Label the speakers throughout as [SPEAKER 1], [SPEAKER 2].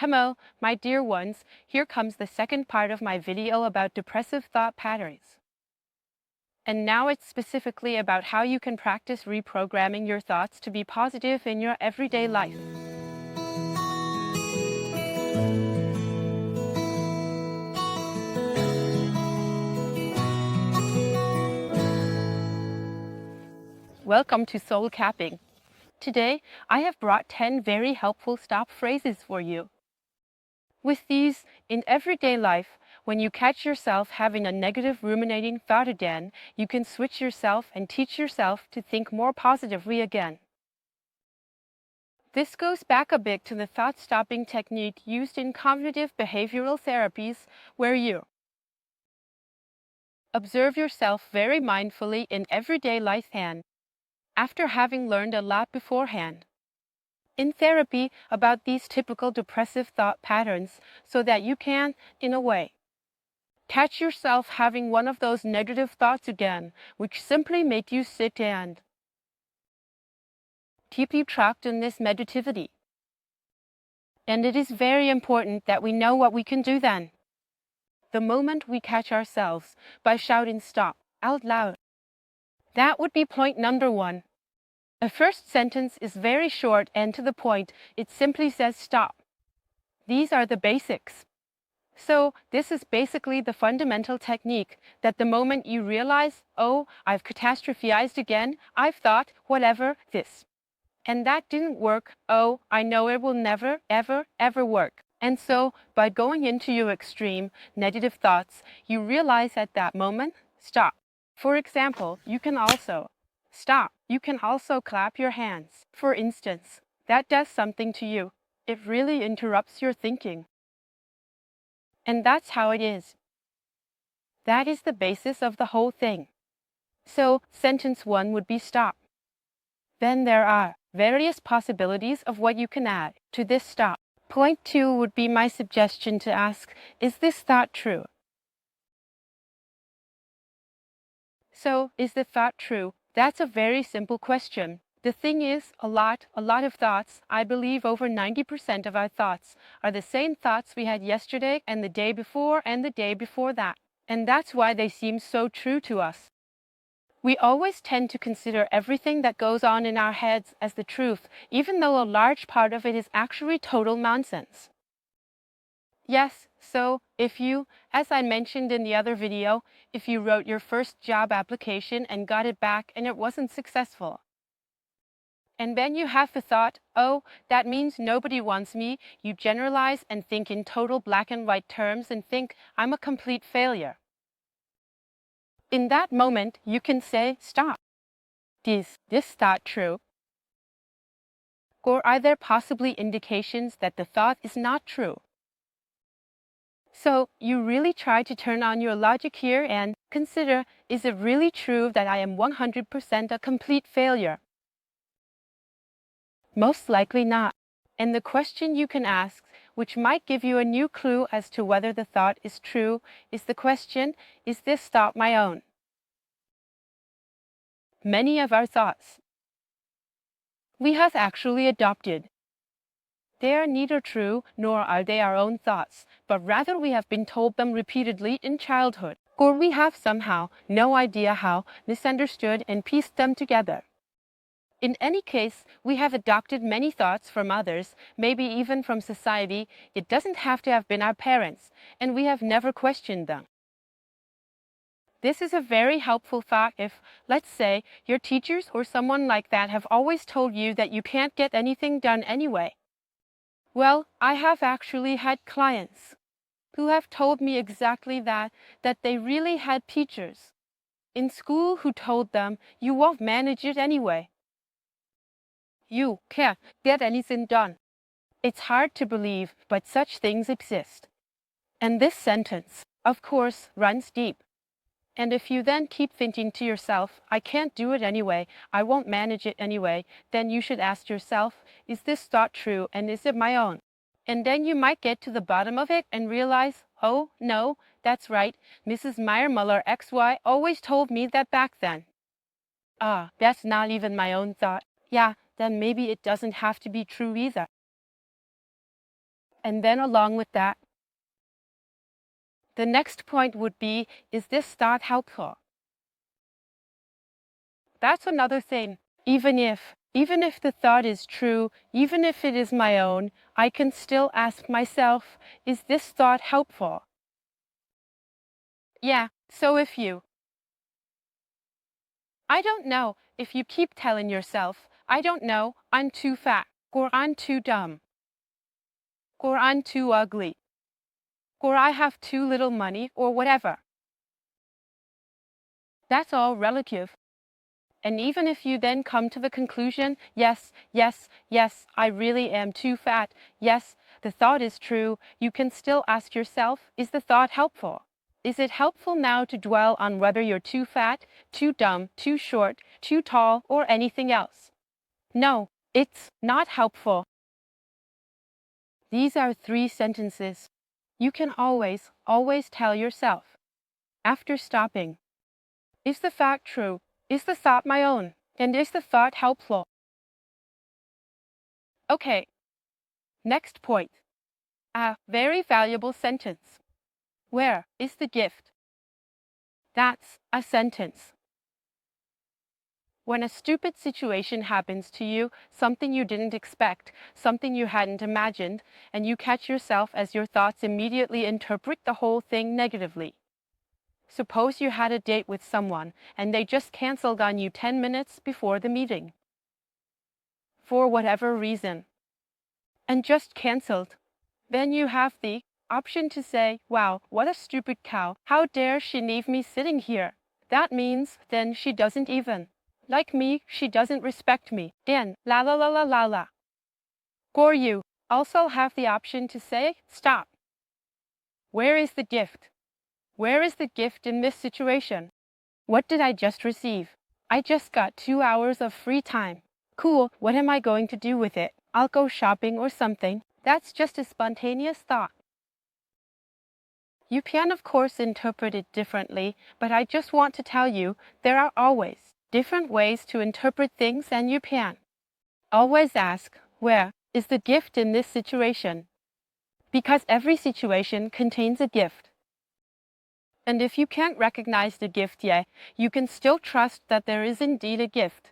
[SPEAKER 1] Hello, my dear ones, here comes the second part of my video about depressive thought patterns. And now it's specifically about how you can practice reprogramming your thoughts to be positive in your everyday life. Welcome to Soul Capping. Today, I have brought 10 very helpful stop phrases for you. With these, in everyday life, when you catch yourself having a negative ruminating thought again, you can switch yourself and teach yourself to think more positively again. This goes back a bit to the thought-stopping technique used in cognitive behavioral therapies, where you observe yourself very mindfully in everyday life and, after having learned a lot beforehand, in therapy about these typical depressive thought patterns so that you can, in a way, catch yourself having one of those negative thoughts again, which simply make you sit and keep you trapped in this meditativity. And it is very important that we know what we can do then. The moment we catch ourselves by shouting stop out loud. That would be point number 1. A first sentence is very short and to the point. It simply says stop. These are the basics. So this is basically the fundamental technique that the moment you realize, oh, I've catastrophized again, I've thought, whatever, this. And that didn't work, oh, I know it will never, ever, ever work. And so, by going into your extreme, negative thoughts, you realize at that moment, stop. For example, you can also stop. You can also clap your hands. For instance, that does something to you. It really interrupts your thinking. And that's how it is. That is the basis of the whole thing. So, sentence 1 would be stop. Then there are various possibilities of what you can add to this stop. Point 2 would be my suggestion to ask, is this thought true? So, is the thought true? That's a very simple question. The thing is, a lot of thoughts, I believe over 90% of our thoughts, are the same thoughts we had yesterday and the day before and the day before that. And that's why they seem so true to us. We always tend to consider everything that goes on in our heads as the truth, even though a large part of it is actually total nonsense. Yes, so if you, as I mentioned in the other video, if you wrote your first job application and got it back and it wasn't successful, and then you have the thought, oh, that means nobody wants me, you generalize and think in total black and white terms and think, I'm a complete failure. In that moment, you can say, stop. Is this thought true? Or are there possibly indications that the thought is not true? So you really try to turn on your logic here and consider, is it really true that I am 100% a complete failure? Most likely not. And the question you can ask, which might give you a new clue as to whether the thought is true, is the question, is this thought my own? Many of our thoughts we have actually adopted. They are neither true nor are they our own thoughts, but rather we have been told them repeatedly in childhood, or we have somehow no idea how misunderstood and pieced them together. In any case, we have adopted many thoughts from others, maybe even from society. It doesn't have to have been our parents, and we have never questioned them. This is a very helpful thought if, let's say, your teachers or someone like that have always told you that you can't get anything done anyway. Well, I have actually had clients who have told me exactly that they really had teachers in school who told them, you won't manage it anyway. You can't get anything done. It's hard to believe, but such things exist. And this sentence, of course, runs deep. And if you then keep thinking to yourself, I can't do it anyway, I won't manage it anyway, then you should ask yourself, is this thought true and is it my own? And then you might get to the bottom of it and realize, oh, no, that's right, Mrs. Meyer-Muller XY always told me that back then. Ah, that's not even my own thought. Yeah, then maybe it doesn't have to be true either. And then along with that, the next point would be, is this thought helpful? That's another thing. Even if the thought is true, even if it is my own, I can still ask myself, is this thought helpful? Yeah, so I don't know, if you keep telling yourself, I don't know, I'm too fat, or I'm too dumb, or I'm too ugly, or I have too little money, or whatever. That's all relative. And even if you then come to the conclusion, yes, I really am too fat, yes, the thought is true, you can still ask yourself, is the thought helpful? Is it helpful now to dwell on whether you're too fat, too dumb, too short, too tall, or anything else? No, it's not helpful. These are 3 sentences you can always tell yourself. After stopping, is the fact true? Is the thought my own? And is the thought helpful? Okay, next point. A very valuable sentence. Where is the gift? That's a sentence. When a stupid situation happens to you, something you didn't expect, something you hadn't imagined, and you catch yourself as your thoughts immediately interpret the whole thing negatively. Suppose you had a date with someone and they just canceled on you 10 minutes before the meeting. For whatever reason. And just canceled. Then you have the option to say, wow, what a stupid cow. How dare she leave me sitting here? That means then she doesn't even like me, she doesn't respect me. Then, la la la la la la. Or you also have the option to say, stop. Where is the gift? Where is the gift in this situation? What did I just receive? I just got 2 hours of free time. Cool, what am I going to do with it? I'll go shopping or something. That's just a spontaneous thought. You can of course interpret it differently, but I just want to tell you there are always different ways to interpret things, and you can always ask, where is the gift in this situation? Because every situation contains a gift. And if you can't recognize the gift yet, you can still trust that there is indeed a gift.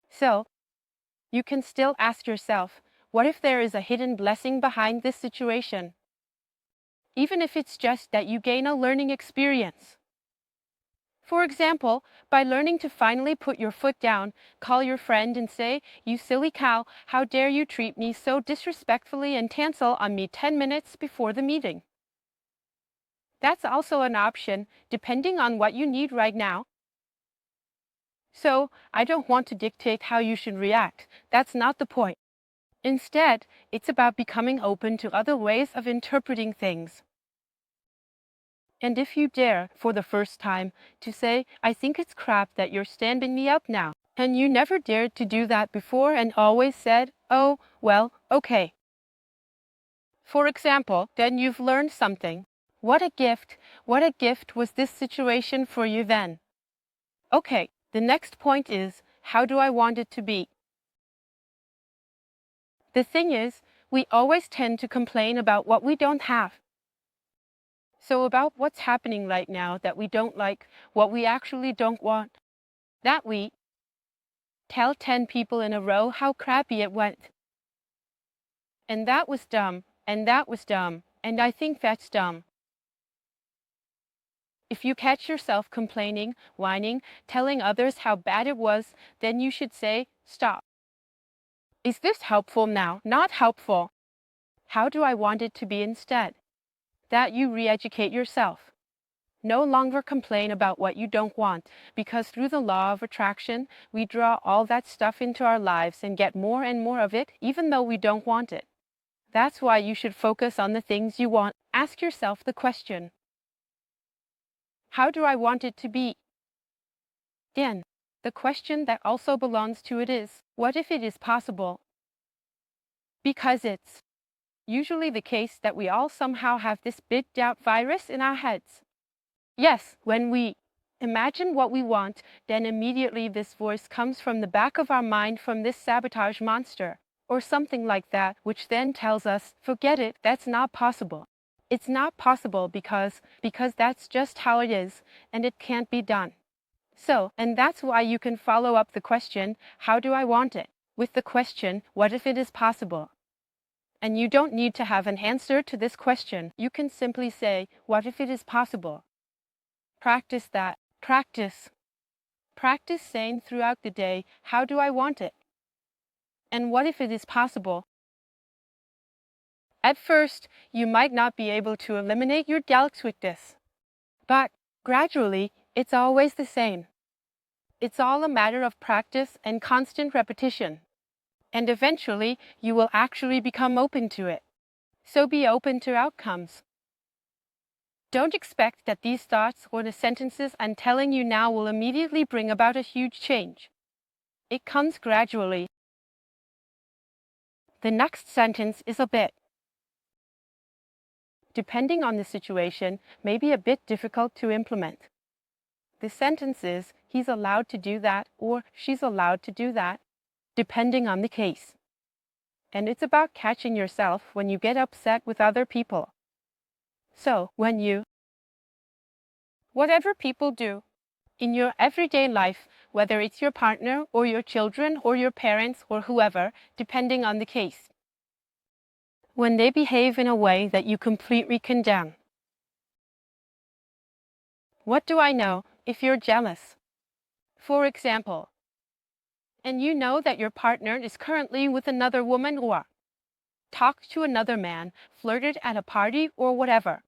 [SPEAKER 1] So, you can still ask yourself, what if there is a hidden blessing behind this situation? Even if it's just that you gain a learning experience. For example, by learning to finally put your foot down, call your friend and say, you silly cow, how dare you treat me so disrespectfully and cancel on me 10 minutes before the meeting. That's also an option, depending on what you need right now. So, I don't want to dictate how you should react. That's not the point. Instead, it's about becoming open to other ways of interpreting things. And if you dare, for the first time, to say, I think it's crap that you're standing me up now, and you never dared to do that before and always said, oh, well, okay. For example, then you've learned something. What a gift was this situation for you then? Okay, the next point is, how do I want it to be? The thing is, we always tend to complain about what we don't have. So about what's happening right now that we don't like, what we actually don't want, that we tell 10 people in a row how crappy it went. And that was dumb, and that was dumb, and I think that's dumb. If you catch yourself complaining, whining, telling others how bad it was, then you should say, stop. Is this helpful now? Not helpful. How do I want it to be instead? That you re-educate yourself. No longer complain about what you don't want, because through the law of attraction, we draw all that stuff into our lives and get more and more of it, even though we don't want it. That's why you should focus on the things you want. Ask yourself the question, how do I want it to be? Then, the question that also belongs to it is, what if it is possible? Because it's usually the case that we all somehow have this big doubt virus in our heads. Yes, when we imagine what we want, then immediately this voice comes from the back of our mind, from this sabotage monster. or something like that, which then tells us, forget it, that's not possible. It's not possible because that's just how it is, and it can't be done. So, and that's why you can follow up the question, how do I want it, with the question, what if it is possible? And you don't need to have an answer to this question. You can simply say, what if it is possible? Practice that. Practice. Practice saying throughout the day, how do I want it? And what if it is possible? At first, you might not be able to eliminate your doubts with this. But gradually, it's always the same. It's all a matter of practice and constant repetition. And eventually, you will actually become open to it. So be open to outcomes. Don't expect that these thoughts or the sentences I'm telling you now will immediately bring about a huge change. It comes gradually. The next sentence is a bit, depending on the situation, may be a bit difficult to implement. The sentence is, he's allowed to do that or she's allowed to do that, depending on the case. And it's about catching yourself when you get upset with other people. So, whatever people do in your everyday life, whether it's your partner or your children or your parents or whoever, depending on the case, when they behave in a way that you completely condemn. What do I know if you're jealous? For example, and you know that your partner is currently with another woman or talked to another man, flirted at a party or whatever.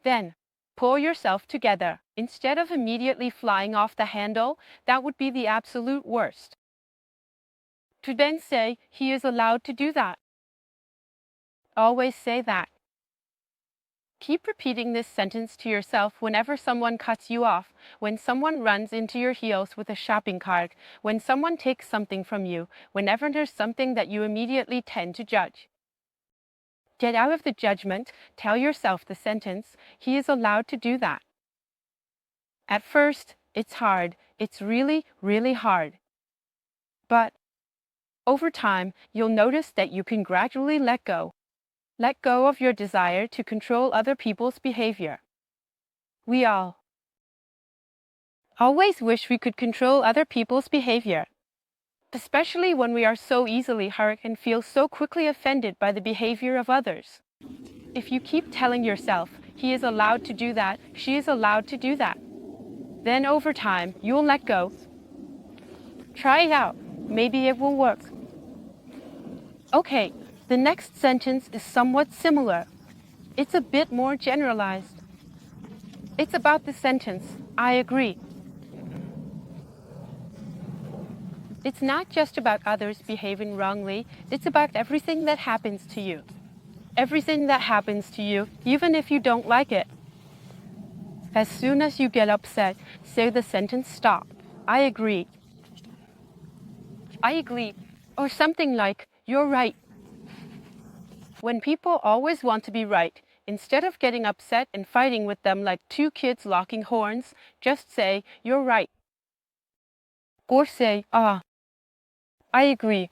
[SPEAKER 1] Then, pull yourself together. Instead of immediately flying off the handle, that would be the absolute worst. To then say, he is allowed to do that. Always say that. Keep repeating this sentence to yourself whenever someone cuts you off, when someone runs into your heels with a shopping cart, when someone takes something from you, whenever there's something that you immediately tend to judge. Get out of the judgment, tell yourself the sentence, he is allowed to do that. At first, it's hard. It's really, really hard. But over time, you'll notice that you can gradually let go. Let go of your desire to control other people's behavior. We all always wish we could control other people's behavior, especially when we are so easily hurt and feel so quickly offended by the behavior of others. If you keep telling yourself, he is allowed to do that, she is allowed to do that, then over time, you'll let go. Try it out. Maybe it will work. Okay, the next sentence is somewhat similar. It's a bit more generalized. It's about the sentence, I agree. It's not just about others behaving wrongly, it's about everything that happens to you. Everything that happens to you, even if you don't like it. As soon as you get upset, say the sentence, stop. I agree. I agree. Or something like, you're right. When people always want to be right, instead of getting upset and fighting with them like two kids locking horns, just say, you're right. Or say, I agree.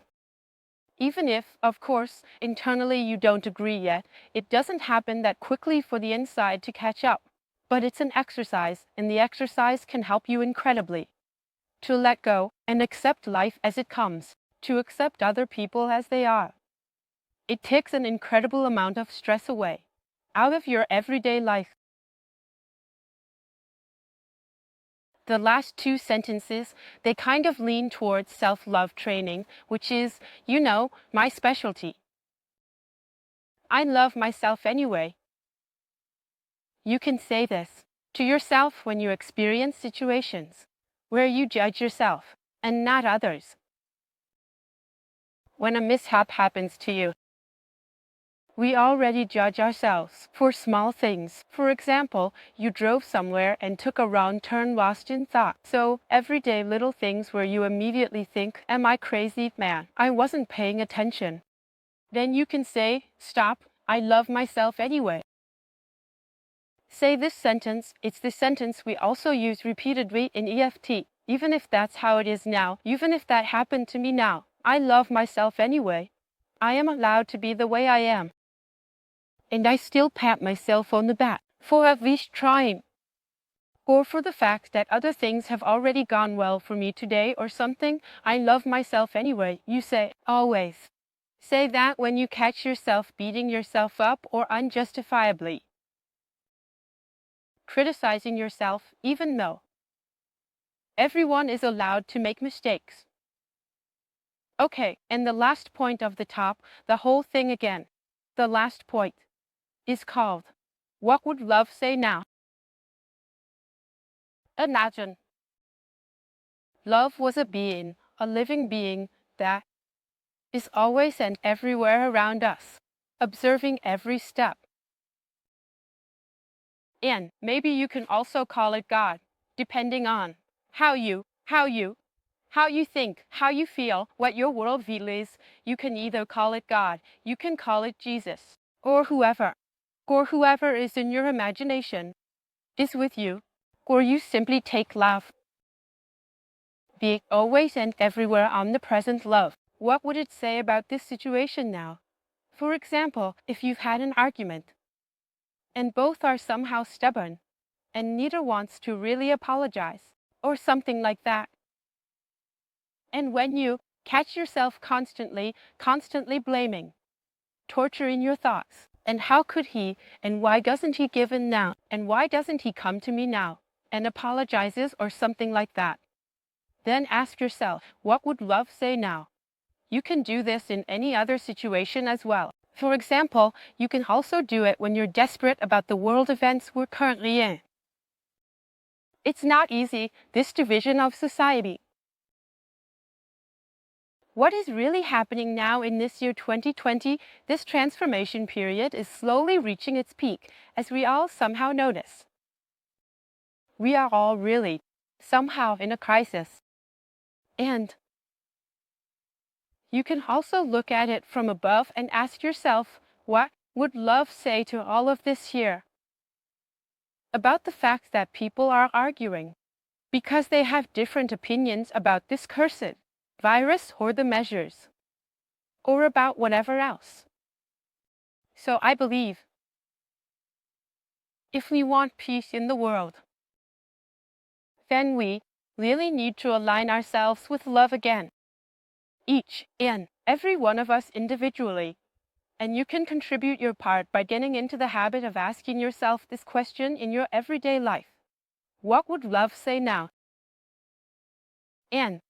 [SPEAKER 1] Even if, of course, internally you don't agree yet, it doesn't happen that quickly for the inside to catch up. But it's an exercise, and the exercise can help you incredibly. To let go and accept life as it comes, to accept other people as they are. It takes an incredible amount of stress away, out of your everyday life. The last two sentences, they kind of lean towards self-love training, which is, my specialty. I love myself anyway. You can say this to yourself when you experience situations where you judge yourself and not others. When a mishap happens to you, we already judge ourselves for small things. For example, you drove somewhere and took a wrong turn lost in thought. So, everyday little things where you immediately think, am I crazy? Man, I wasn't paying attention. Then you can say, stop, I love myself anyway. Say this sentence, it's the sentence we also use repeatedly in EFT. Even if that's how it is now, even if that happened to me now, I love myself anyway. I am allowed to be the way I am. And I still pat myself on the back for at least trying. Or for the fact that other things have already gone well for me today or something. I love myself anyway, you say, always. Say that when you catch yourself beating yourself up or unjustifiably criticizing yourself, even though everyone is allowed to make mistakes. Okay, and the last point of the top, the whole thing again. The last point is called, what would love say now? Imagine love was a being, a living being that is always and everywhere around us, observing every step. And maybe you can also call it God, depending on how you think, how you feel, what your worldview is. You can either call it God, you can call it Jesus, or whoever is in your imagination is with you, or you simply take love. Be always and everywhere omnipresent love. What would it say about this situation now? For example, if you've had an argument, and both are somehow stubborn, and neither wants to really apologize, or something like that. And when you catch yourself constantly blaming, torturing your thoughts, and how could he, and why doesn't he give in now, and why doesn't he come to me now, and apologizes or something like that. Then ask yourself, what would love say now? You can do this in any other situation as well. For example, you can also do it when you're desperate about the world events we're currently in. It's not easy, this division of society. What is really happening now in this year 2020, this transformation period is slowly reaching its peak, as we all somehow notice. We are all really, somehow in a crisis. And you can also look at it from above and ask yourself, what would love say to all of this here? About the fact that people are arguing, because they have different opinions about this cursed virus or the measures, or about whatever else. So I believe, if we want peace in the world, then we really need to align ourselves with love again. Each and every one of us individually. And you can contribute your part by getting into the habit of asking yourself this question in your everyday life. What would love say now? And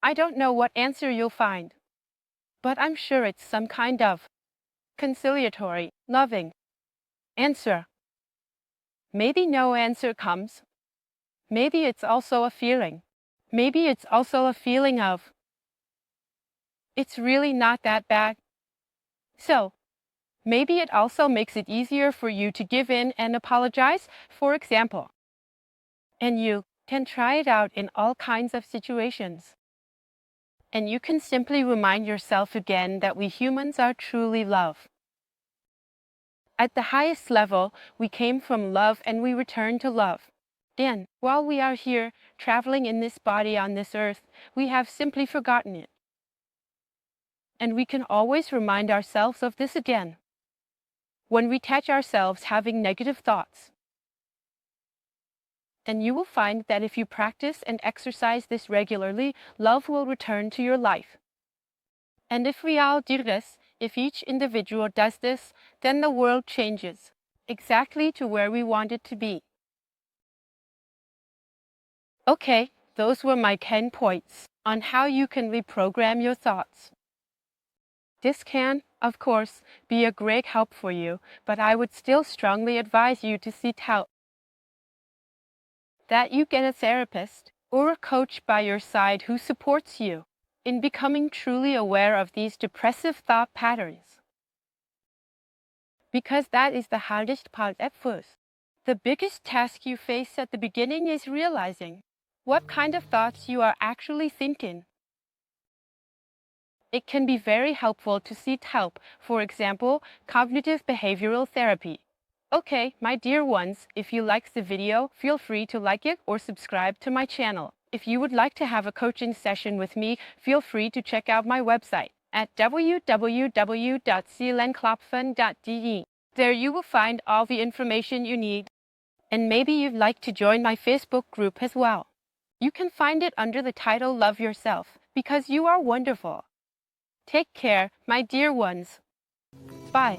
[SPEAKER 1] I don't know what answer you'll find, but I'm sure it's some kind of conciliatory, loving answer. Maybe no answer comes. Maybe it's also a feeling. Maybe it's also a feeling of, it's really not that bad. So, maybe it also makes it easier for you to give in and apologize, for example. And you can try it out in all kinds of situations. And you can simply remind yourself again that we humans are truly love. At the highest level, we came from love and we return to love. Then, while we are here, traveling in this body on this earth, we have simply forgotten it. And we can always remind ourselves of this again when we catch ourselves having negative thoughts. And you will find that if you practice and exercise this regularly, love will return to your life. And if we all do this, if each individual does this, then the world changes, exactly to where we want it to be. Okay, those were my 10 points on how you can reprogram your thoughts. This can, of course, be a great help for you, but I would still strongly advise you to seek help. That you get a therapist or a coach by your side who supports you in becoming truly aware of these depressive thought patterns. Because that is the hardest part at first. The biggest task you face at the beginning is realizing what kind of thoughts you are actually thinking. It can be very helpful to seek help, for example, cognitive behavioral therapy. Okay, my dear ones, if you liked the video, feel free to like it or subscribe to my channel. if you would like to have a coaching session with me, feel free to check out my website at www.seelenklopfen.de. There you will find all the information you need. And maybe you'd like to join my Facebook group as well. You can find it under the title Love Yourself, because you are wonderful. Take care, my dear ones. Bye.